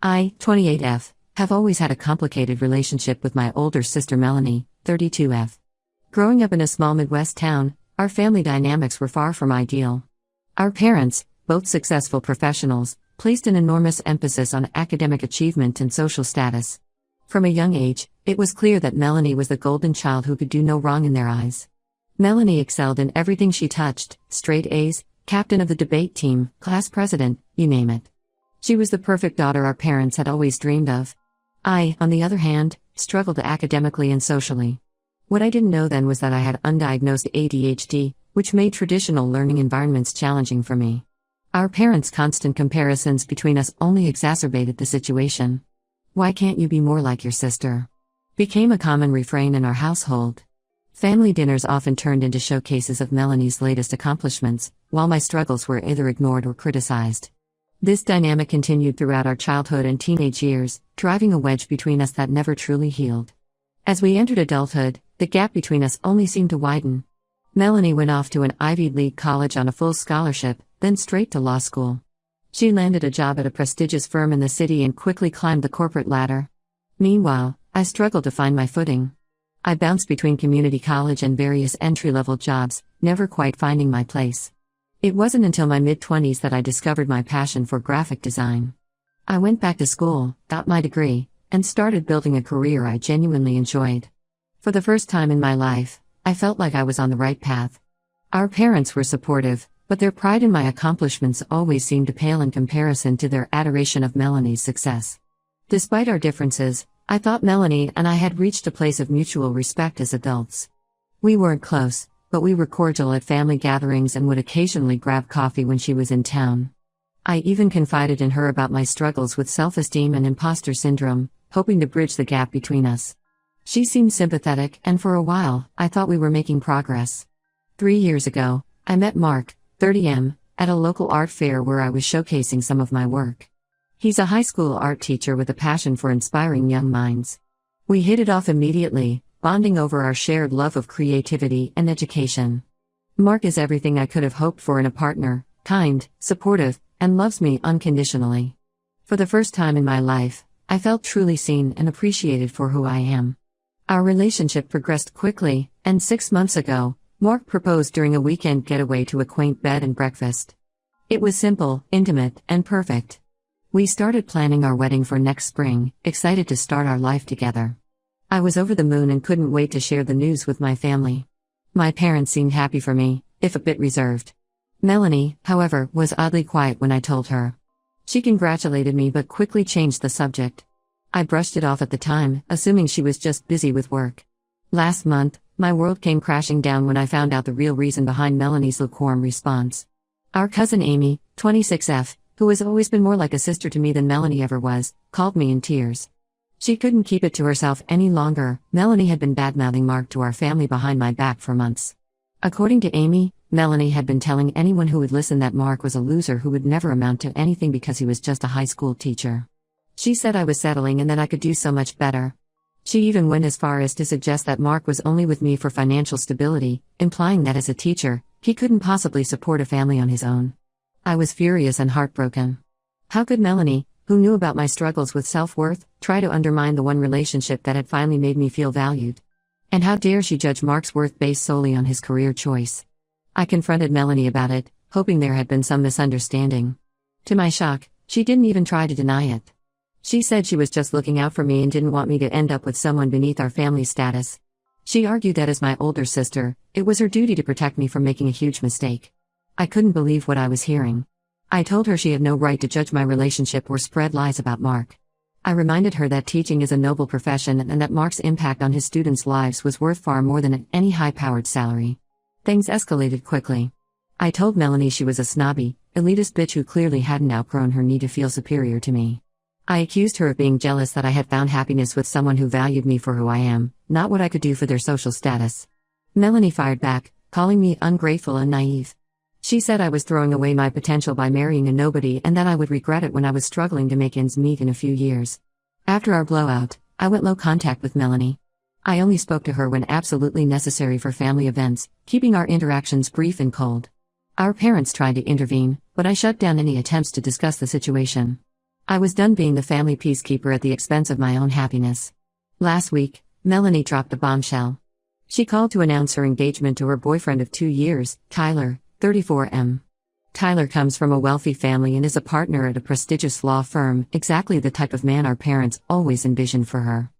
I, 28F, have always had a complicated relationship with my older sister Melanie, 32F. Growing up in a small Midwest town, our family dynamics were far from ideal. Our parents, both successful professionals, placed an enormous emphasis on academic achievement and social status. From a young age, it was clear that Melanie was the golden child who could do no wrong in their eyes. Melanie excelled in everything she touched, straight A's, captain of the debate team, class president, you name it. She was the perfect daughter our parents had always dreamed of. I, on the other hand, struggled academically and socially. What I didn't know then was that I had undiagnosed ADHD, which made traditional learning environments challenging for me. Our parents' constant comparisons between us only exacerbated the situation. "Why can't you be more like your sister?" became a common refrain in our household. Family dinners often turned into showcases of Melanie's latest accomplishments, while my struggles were either ignored or criticized. This dynamic continued throughout our childhood and teenage years, driving a wedge between us that never truly healed. As we entered adulthood, the gap between us only seemed to widen. Melanie went off to an Ivy League college on a full scholarship, then straight to law school. She landed a job at a prestigious firm in the city and quickly climbed the corporate ladder. Meanwhile, I struggled to find my footing. I bounced between community college and various entry-level jobs, never quite finding my place. It wasn't until my mid-20s that I discovered my passion for graphic design. I went back to school, got my degree, and started building a career I genuinely enjoyed. For the first time in my life, I felt like I was on the right path. Our parents were supportive, but their pride in my accomplishments always seemed to pale in comparison to their adoration of Melanie's success. Despite our differences, I thought Melanie and I had reached a place of mutual respect as adults. We weren't close, but we were cordial at family gatherings and would occasionally grab coffee when she was in town. I even confided in her about my struggles with self-esteem and imposter syndrome, hoping to bridge the gap between us. She seemed sympathetic, and for a while, I thought we were making progress. 3 years ago, I met Mark, 30M, at a local art fair where I was showcasing some of my work. He's a high school art teacher with a passion for inspiring young minds. We hit it off immediately, bonding over our shared love of creativity and education. Mark is everything I could have hoped for in a partner: kind, supportive, and loves me unconditionally. For the first time in my life, I felt truly seen and appreciated for who I am. Our relationship progressed quickly, and 6 months ago, Mark proposed during a weekend getaway to a quaint bed and breakfast. It was simple, intimate, and perfect. We started planning our wedding for next spring, excited to start our life together. I was over the moon and couldn't wait to share the news with my family. My parents seemed happy for me, if a bit reserved. Melanie, however, was oddly quiet when I told her. She congratulated me but quickly changed the subject. I brushed it off at the time, assuming she was just busy with work. Last month, my world came crashing down when I found out the real reason behind Melanie's lukewarm response. Our cousin Amy, 26F, who has always been more like a sister to me than Melanie ever was, called me in tears. She couldn't keep it to herself any longer. Melanie had been badmouthing Mark to our family behind my back for months. According to Amy, Melanie had been telling anyone who would listen that Mark was a loser who would never amount to anything because he was just a high school teacher. She said I was settling and that I could do so much better. She even went as far as to suggest that Mark was only with me for financial stability, implying that as a teacher, he couldn't possibly support a family on his own. I was furious and heartbroken. How could Melanie, who knew about my struggles with self-worth, try to undermine the one relationship that had finally made me feel valued? And how dare she judge Mark's worth based solely on his career choice? I confronted Melanie about it, hoping there had been some misunderstanding. To my shock, she didn't even try to deny it. She said she was just looking out for me and didn't want me to end up with someone beneath our family status. She argued that as my older sister, it was her duty to protect me from making a huge mistake. I couldn't believe what I was hearing. I told her she had no right to judge my relationship or spread lies about Mark. I reminded her that teaching is a noble profession and that Mark's impact on his students' lives was worth far more than any high-powered salary. Things escalated quickly. I told Melanie she was a snobby, elitist bitch who clearly hadn't outgrown her need to feel superior to me. I accused her of being jealous that I had found happiness with someone who valued me for who I am, not what I could do for their social status. Melanie fired back, calling me ungrateful and naive. She said I was throwing away my potential by marrying a nobody and that I would regret it when I was struggling to make ends meet in a few years. After our blowout, I went low contact with Melanie. I only spoke to her when absolutely necessary for family events, keeping our interactions brief and cold. Our parents tried to intervene, but I shut down any attempts to discuss the situation. I was done being the family peacekeeper at the expense of my own happiness. Last week, Melanie dropped a bombshell. She called to announce her engagement to her boyfriend of 2 years, Tyler, 34M. Tyler comes from a wealthy family and is a partner at a prestigious law firm, exactly the type of man our parents always envisioned for her.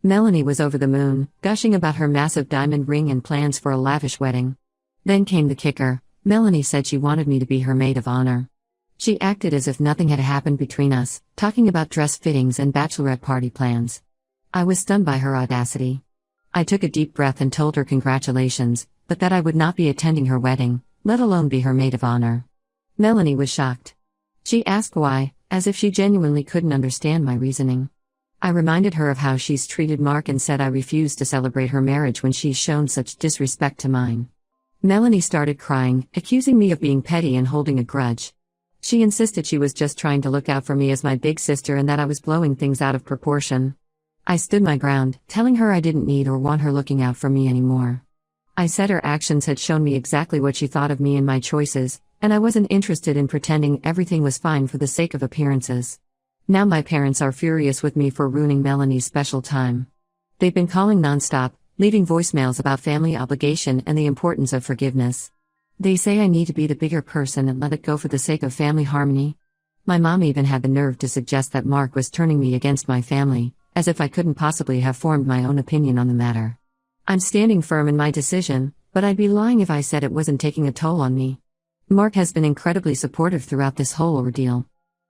Melanie was over the moon, gushing about her massive diamond ring and plans for a lavish wedding. Then came the kicker. Melanie said she wanted me to be her maid of honor. She acted as if nothing had happened between us, talking about dress fittings and bachelorette party plans. I was stunned by her audacity. I took a deep breath and told her congratulations, but that I would not be attending her wedding, let alone be her maid of honor. Melanie was shocked. She asked why, as if she genuinely couldn't understand my reasoning. I reminded her of how she's treated Mark and said I refused to celebrate her marriage when she's shown such disrespect to mine. Melanie started crying, accusing me of being petty and holding a grudge. She insisted she was just trying to look out for me as my big sister and that I was blowing things out of proportion. I stood my ground, telling her I didn't need or want her looking out for me anymore. I said her actions had shown me exactly what she thought of me and my choices, and I wasn't interested in pretending everything was fine for the sake of appearances. Now my parents are furious with me for ruining Melanie's special time. They've been calling nonstop, leaving voicemails about family obligation and the importance of forgiveness. They say I need to be the bigger person and let it go for the sake of family harmony. My mom even had the nerve to suggest that Mark was turning me against my family, as if I couldn't possibly have formed my own opinion on the matter. I'm standing firm in my decision, but I'd be lying if I said it wasn't taking a toll on me. Mark has been incredibly supportive throughout this whole ordeal.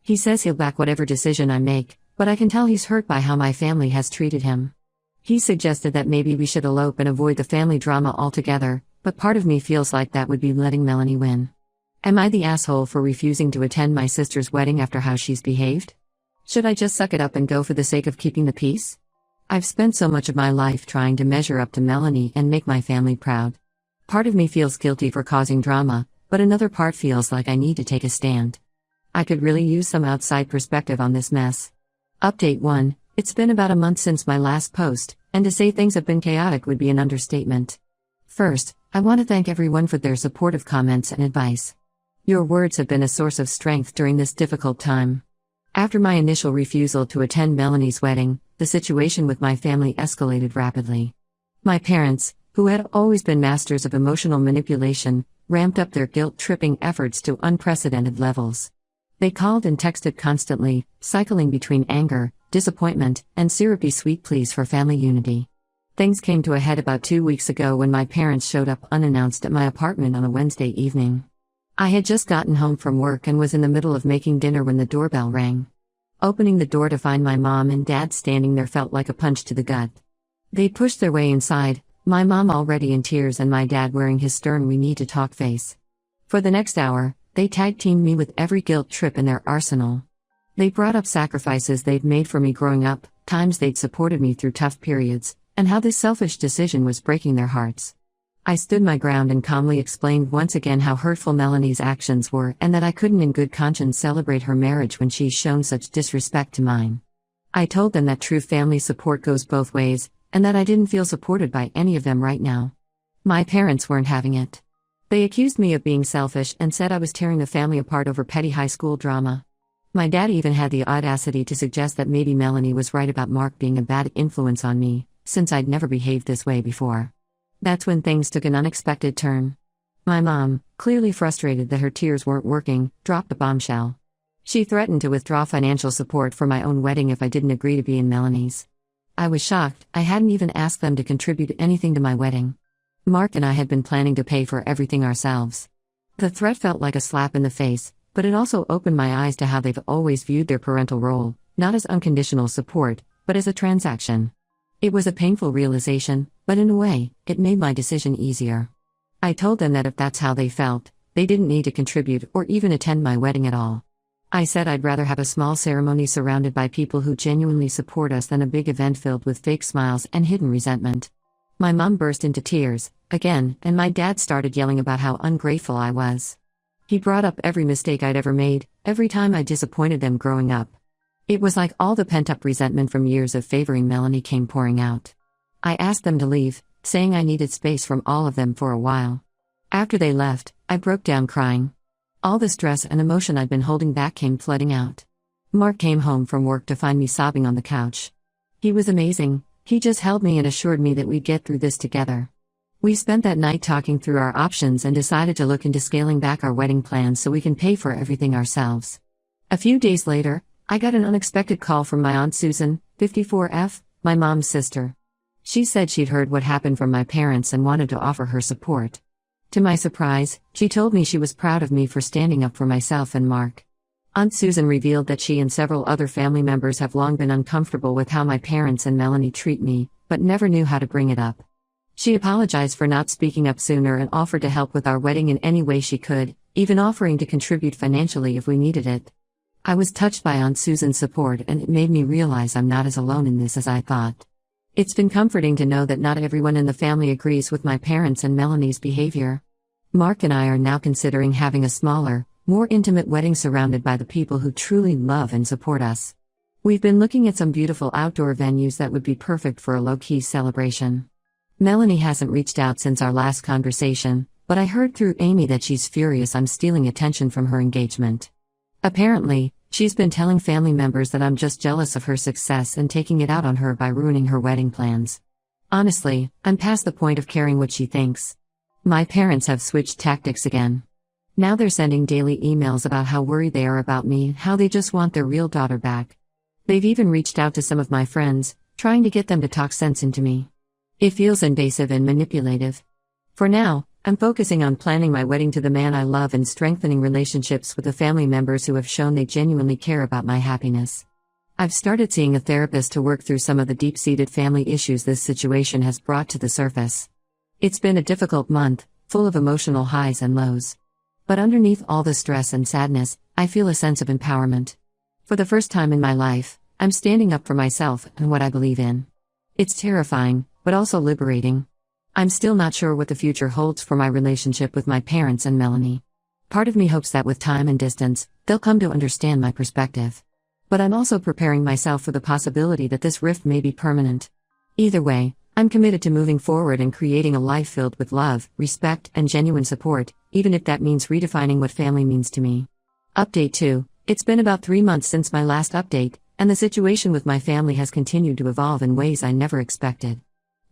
He says he'll back whatever decision I make, but I can tell he's hurt by how my family has treated him. He suggested that maybe we should elope and avoid the family drama altogether, but part of me feels like that would be letting Melanie win. Am I the asshole for refusing to attend my sister's wedding after how she's behaved? Should I just suck it up and go for the sake of keeping the peace? I've spent so much of my life trying to measure up to Melanie and make my family proud. Part of me feels guilty for causing drama, but another part feels like I need to take a stand. I could really use some outside perspective on this mess. Update 1. It's been about a month since my last post, and to say things have been chaotic would be an understatement. First, I want to thank everyone for their supportive comments and advice. Your words have been a source of strength during this difficult time. After my initial refusal to attend Melanie's wedding, the situation with my family escalated rapidly. My parents, who had always been masters of emotional manipulation, ramped up their guilt-tripping efforts to unprecedented levels. They called and texted constantly, cycling between anger, disappointment, and syrupy sweet pleas for family unity. Things came to a head about 2 weeks ago when my parents showed up unannounced at my apartment on a Wednesday evening. I had just gotten home from work and was in the middle of making dinner when the doorbell rang. Opening the door to find my mom and dad standing there felt like a punch to the gut. They pushed their way inside, my mom already in tears and my dad wearing his stern "we need to talk" face. For the next hour, they tag-teamed me with every guilt trip in their arsenal. They brought up sacrifices they'd made for me growing up, times they'd supported me through tough periods, and how this selfish decision was breaking their hearts. I stood my ground and calmly explained once again how hurtful Melanie's actions were and that I couldn't in good conscience celebrate her marriage when she's shown such disrespect to mine. I told them that true family support goes both ways, and that I didn't feel supported by any of them right now. My parents weren't having it. They accused me of being selfish and said I was tearing the family apart over petty high school drama. My dad even had the audacity to suggest that maybe Melanie was right about Mark being a bad influence on me, since I'd never behaved this way before. That's when things took an unexpected turn. My mom, clearly frustrated that her tears weren't working, dropped a bombshell. She threatened to withdraw financial support for my own wedding if I didn't agree to be in Melanie's. I was shocked. I hadn't even asked them to contribute anything to my wedding. Mark and I had been planning to pay for everything ourselves. The threat felt like a slap in the face, but it also opened my eyes to how they've always viewed their parental role, not as unconditional support, but as a transaction. It was a painful realization, but in a way, it made my decision easier. I told them that if that's how they felt, they didn't need to contribute or even attend my wedding at all. I said I'd rather have a small ceremony surrounded by people who genuinely support us than a big event filled with fake smiles and hidden resentment. My mom burst into tears, again, and my dad started yelling about how ungrateful I was. He brought up every mistake I'd ever made, every time I disappointed them growing up. It was like all the pent-up resentment from years of favoring Melanie came pouring out. I asked them to leave, saying I needed space from all of them for a while. After they left, I broke down crying. All the stress and emotion I'd been holding back came flooding out. Mark came home from work to find me sobbing on the couch. He was amazing. He just held me and assured me that we'd get through this together. We spent that night talking through our options and decided to look into scaling back our wedding plans so we can pay for everything ourselves. A few days later, I got an unexpected call from my Aunt Susan, 54F, my mom's sister. She said she'd heard what happened from my parents and wanted to offer her support. To my surprise, she told me she was proud of me for standing up for myself and Mark. Aunt Susan revealed that she and several other family members have long been uncomfortable with how my parents and Melanie treat me, but never knew how to bring it up. She apologized for not speaking up sooner and offered to help with our wedding in any way she could, even offering to contribute financially if we needed it. I was touched by Aunt Susan's support, and it made me realize I'm not as alone in this as I thought. It's been comforting to know that not everyone in the family agrees with my parents and Melanie's behavior. Mark and I are now considering having a smaller, more intimate wedding surrounded by the people who truly love and support us. We've been looking at some beautiful outdoor venues that would be perfect for a low-key celebration. Melanie hasn't reached out since our last conversation, but I heard through Amy that she's furious I'm stealing attention from her engagement. Apparently, she's been telling family members that I'm just jealous of her success and taking it out on her by ruining her wedding plans. Honestly, I'm past the point of caring what she thinks. My parents have switched tactics again. Now they're sending daily emails about how worried they are about me and how they just want their real daughter back. They've even reached out to some of my friends, trying to get them to talk sense into me. It feels invasive and manipulative. For now, I'm focusing on planning my wedding to the man I love and strengthening relationships with the family members who have shown they genuinely care about my happiness. I've started seeing a therapist to work through some of the deep-seated family issues this situation has brought to the surface. It's been a difficult month, full of emotional highs and lows. But underneath all the stress and sadness, I feel a sense of empowerment. For the first time in my life, I'm standing up for myself and what I believe in. It's terrifying, but also liberating. I'm still not sure what the future holds for my relationship with my parents and Melanie. Part of me hopes that with time and distance, they'll come to understand my perspective. But I'm also preparing myself for the possibility that this rift may be permanent. Either way, I'm committed to moving forward and creating a life filled with love, respect, and genuine support, even if that means redefining what family means to me. Update 2. It's been about 3 months since my last update, and the situation with my family has continued to evolve in ways I never expected.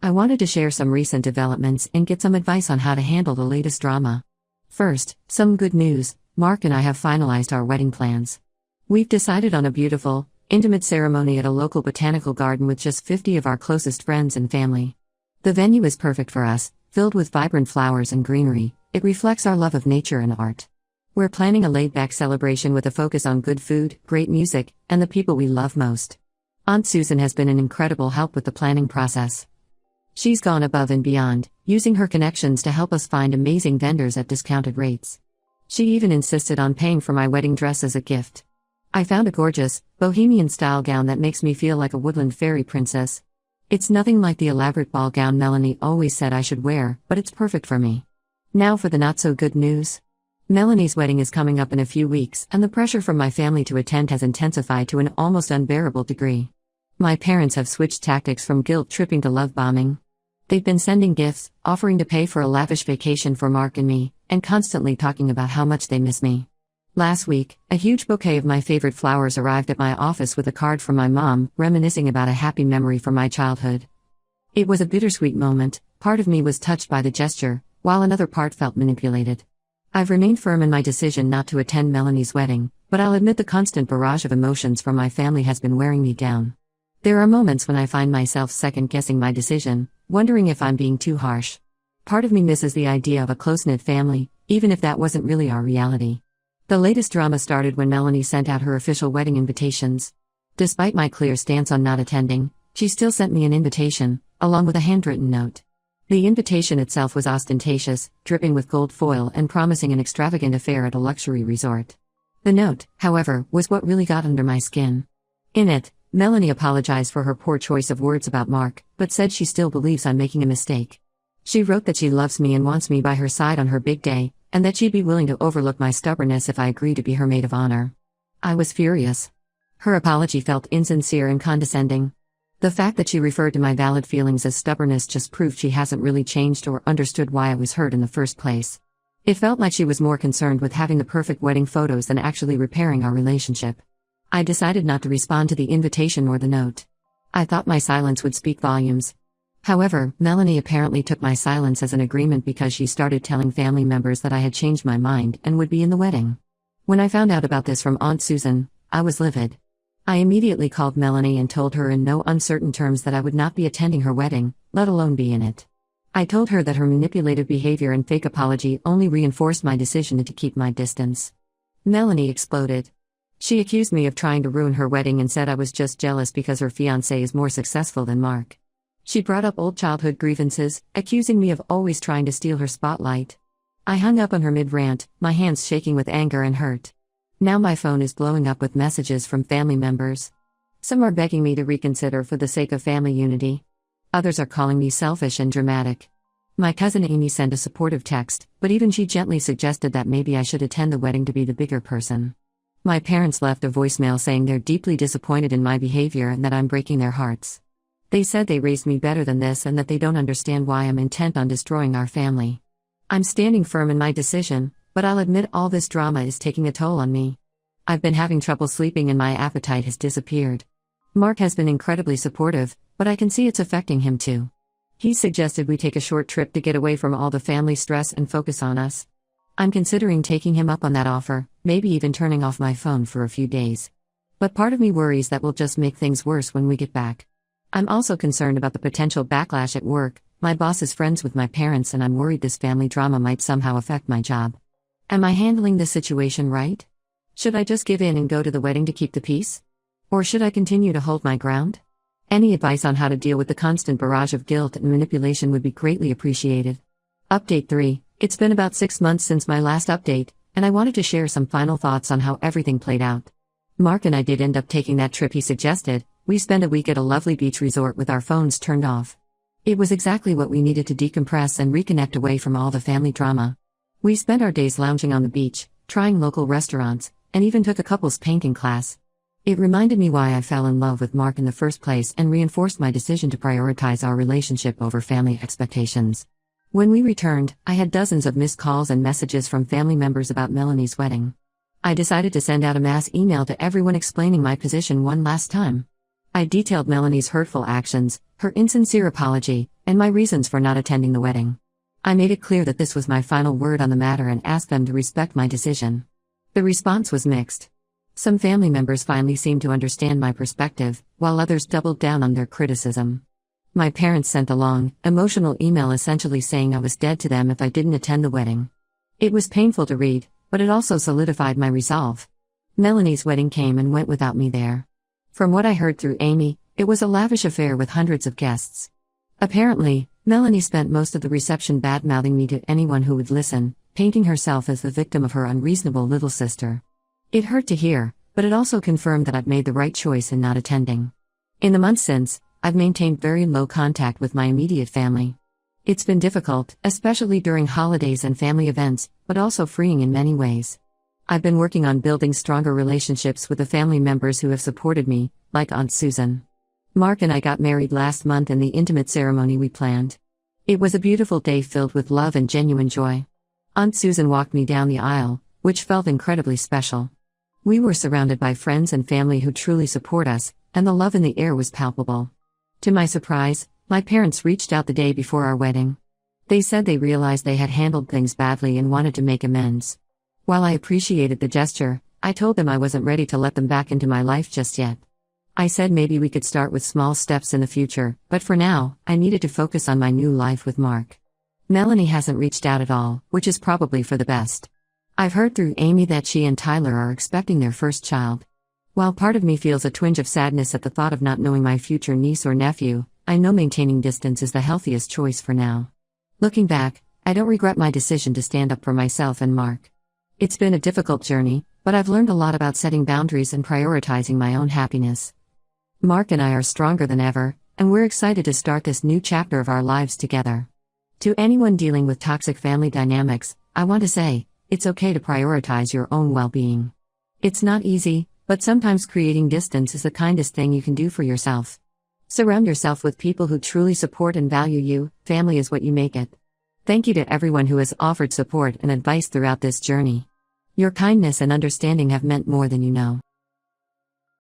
I wanted to share some recent developments and get some advice on how to handle the latest drama. First, some good news. Mark and I have finalized our wedding plans. We've decided on a beautiful, intimate ceremony at a local botanical garden with just 50 of our closest friends and family. The venue is perfect for us, filled with vibrant flowers and greenery. It reflects our love of nature and art. We're planning a laid-back celebration with a focus on good food, great music, and the people we love most. Aunt Susan has been an incredible help with the planning process. She's gone above and beyond, using her connections to help us find amazing vendors at discounted rates. She even insisted on paying for my wedding dress as a gift. I found a gorgeous, bohemian-style gown that makes me feel like a woodland fairy princess. It's nothing like the elaborate ball gown Melanie always said I should wear, but it's perfect for me. Now for the not-so-good news. Melanie's wedding is coming up in a few weeks, and the pressure from my family to attend has intensified to an almost unbearable degree. My parents have switched tactics from guilt-tripping to love-bombing. They've been sending gifts, offering to pay for a lavish vacation for Mark and me, and constantly talking about how much they miss me. Last week, a huge bouquet of my favorite flowers arrived at my office with a card from my mom, reminiscing about a happy memory from my childhood. It was a bittersweet moment. Part of me was touched by the gesture, while another part felt manipulated. I've remained firm in my decision not to attend Melanie's wedding, but I'll admit the constant barrage of emotions from my family has been wearing me down. There are moments when I find myself second-guessing my decision, wondering if I'm being too harsh. Part of me misses the idea of a close-knit family, even if that wasn't really our reality. The latest drama started when Melanie sent out her official wedding invitations. Despite my clear stance on not attending, she still sent me an invitation, along with a handwritten note. The invitation itself was ostentatious, dripping with gold foil and promising an extravagant affair at a luxury resort. The note, however, was what really got under my skin. In it, Melanie apologized for her poor choice of words about Mark, but said she still believes I'm making a mistake. She wrote that she loves me and wants me by her side on her big day, and that she'd be willing to overlook my stubbornness if I agreed to be her maid of honor. I was furious. Her apology felt insincere and condescending. The fact that she referred to my valid feelings as stubbornness just proved she hasn't really changed or understood why I was hurt in the first place. It felt like she was more concerned with having the perfect wedding photos than actually repairing our relationship. I decided not to respond to the invitation or the note. I thought my silence would speak volumes. However, Melanie apparently took my silence as an agreement because she started telling family members that I had changed my mind and would be in the wedding. When I found out about this from Aunt Susan, I was livid. I immediately called Melanie and told her in no uncertain terms that I would not be attending her wedding, let alone be in it. I told her that her manipulative behavior and fake apology only reinforced my decision to keep my distance. Melanie exploded. She accused me of trying to ruin her wedding and said I was just jealous because her fiancé is more successful than Mark. She brought up old childhood grievances, accusing me of always trying to steal her spotlight. I hung up on her mid-rant, my hands shaking with anger and hurt. Now my phone is blowing up with messages from family members. Some are begging me to reconsider for the sake of family unity. Others are calling me selfish and dramatic. My cousin Amy sent a supportive text, but even she gently suggested that maybe I should attend the wedding to be the bigger person. My parents left a voicemail saying they're deeply disappointed in my behavior and that I'm breaking their hearts. They said they raised me better than this and that they don't understand why I'm intent on destroying our family. I'm standing firm in my decision, but I'll admit all this drama is taking a toll on me. I've been having trouble sleeping and my appetite has disappeared. Mark has been incredibly supportive, but I can see it's affecting him too. He suggested we take a short trip to get away from all the family stress and focus on us. I'm considering taking him up on that offer, maybe even turning off my phone for a few days. But part of me worries that will just make things worse when we get back. I'm also concerned about the potential backlash at work. My boss is friends with my parents and I'm worried this family drama might somehow affect my job. Am I handling this situation right? Should I just give in and go to the wedding to keep the peace? Or should I continue to hold my ground? Any advice on how to deal with the constant barrage of guilt and manipulation would be greatly appreciated. Update 3. It's been about 6 months since my last update, and I wanted to share some final thoughts on how everything played out. Mark and I did end up taking that trip he suggested. We spent a week at a lovely beach resort with our phones turned off. It was exactly what we needed to decompress and reconnect away from all the family drama. We spent our days lounging on the beach, trying local restaurants, and even took a couples painting class. It reminded me why I fell in love with Mark in the first place and reinforced my decision to prioritize our relationship over family expectations. When we returned, I had dozens of missed calls and messages from family members about Melanie's wedding. I decided to send out a mass email to everyone explaining my position one last time. I detailed Melanie's hurtful actions, her insincere apology, and my reasons for not attending the wedding. I made it clear that this was my final word on the matter and asked them to respect my decision. The response was mixed. Some family members finally seemed to understand my perspective, while others doubled down on their criticism. My parents sent a long, emotional email essentially saying I was dead to them if I didn't attend the wedding. It was painful to read, but it also solidified my resolve. Melanie's wedding came and went without me there. From what I heard through Amy, it was a lavish affair with hundreds of guests. Apparently, Melanie spent most of the reception bad-mouthing me to anyone who would listen, painting herself as the victim of her unreasonable little sister. It hurt to hear, but it also confirmed that I'd made the right choice in not attending. In the months since, I've maintained very low contact with my immediate family. It's been difficult, especially during holidays and family events, but also freeing in many ways. I've been working on building stronger relationships with the family members who have supported me, like Aunt Susan. Mark and I got married last month in the intimate ceremony we planned. It was a beautiful day filled with love and genuine joy. Aunt Susan walked me down the aisle, which felt incredibly special. We were surrounded by friends and family who truly support us, and the love in the air was palpable. To my surprise, my parents reached out the day before our wedding. They said they realized they had handled things badly and wanted to make amends. While I appreciated the gesture, I told them I wasn't ready to let them back into my life just yet. I said maybe we could start with small steps in the future, but for now, I needed to focus on my new life with Mark. Melanie hasn't reached out at all, which is probably for the best. I've heard through Amy that she and Tyler are expecting their first child. While part of me feels a twinge of sadness at the thought of not knowing my future niece or nephew, I know maintaining distance is the healthiest choice for now. Looking back, I don't regret my decision to stand up for myself and Mark. It's been a difficult journey, but I've learned a lot about setting boundaries and prioritizing my own happiness. Mark and I are stronger than ever, and we're excited to start this new chapter of our lives together. To anyone dealing with toxic family dynamics, I want to say, it's okay to prioritize your own well-being. It's not easy, but sometimes creating distance is the kindest thing you can do for yourself. Surround yourself with people who truly support and value you. Family is what you make it. Thank you to everyone who has offered support and advice throughout this journey. Your kindness and understanding have meant more than you know.